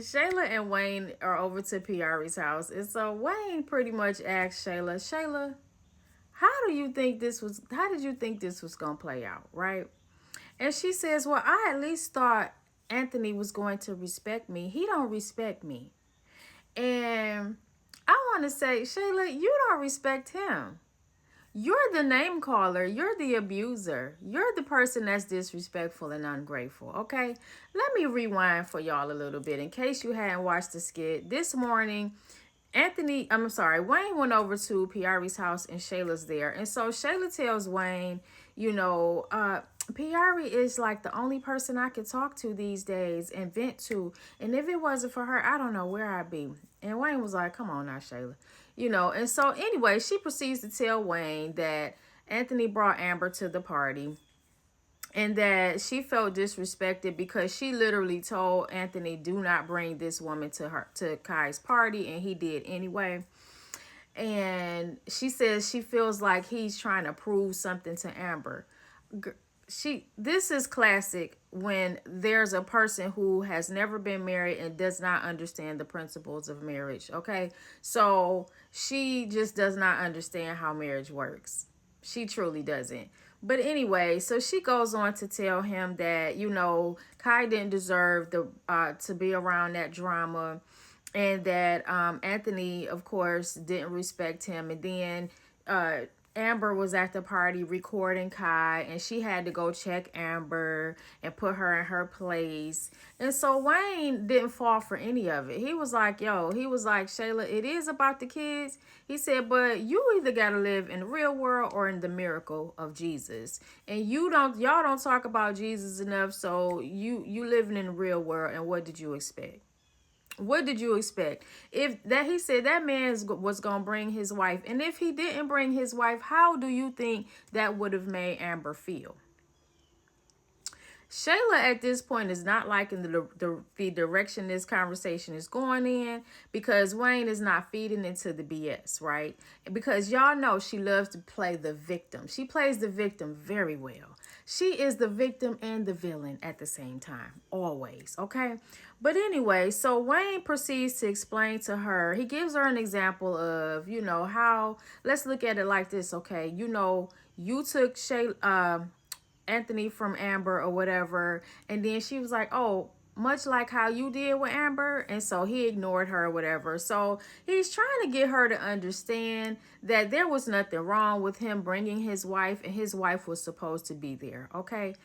Shayla and Wayne are over to Piari's house, and so Wayne pretty much asked Shayla, Shayla, how did you think this was gonna play out, right? And she says, well, I at least thought Anthony was going to respect me. He don't respect me. And I want to say, Shayla, you don't respect him. You're the name caller. You're the abuser. You're the person that's disrespectful and ungrateful. Okay? Let me rewind for y'all a little bit in case you hadn't watched the skit. This morning, I'm sorry, Wayne went over to Piari's house and Shayla's there. And so Shayla tells Wayne, Piari is like the only person I could talk to these days and vent to. And if it wasn't for her, I don't know where I'd be. And Wayne was like, come on now, Shayla. And so anyway, she proceeds to tell Wayne that Anthony brought Amber to the party and that she felt disrespected because she literally told Anthony, do not bring this woman to Kai's party, and he did anyway. And she says she feels like he's trying to prove something to Amber. This is classic when there's a person who has never been married and does not understand the principles of marriage. Okay, so she just does not understand how marriage works. She truly doesn't. But anyway, so she goes on to tell him that Kai didn't deserve to be around that drama, and that Anthony, of course, didn't respect him. And then Amber was at the party recording Kai, and she had to go check Amber and put her in her place. And so Wayne didn't fall for any of it. He was like, Shayla, it is about the kids. He said, but you either got to live in the real world or in the miracle of Jesus. And y'all don't talk about Jesus enough, so you living in the real world, and what did you expect? What did you expect? If that he said that man was going to bring his wife, and if he didn't bring his wife, how do you think that would have made Amber feel? Shayla at this point is not liking the direction this conversation is going in, because Wayne is not feeding into the BS, right? Because y'all know she loves to play the victim. She plays the victim very well. She is the victim and the villain at the same time, always, okay? But anyway, so Wayne proceeds to explain to her, he gives her an example of, how, let's look at it like this, okay? You took Anthony from Amber or whatever, and then she was like, oh, much like how you did with Amber, and so he ignored her or whatever. So he's trying to get her to understand that there was nothing wrong with him bringing his wife, and his wife was supposed to be there, okay?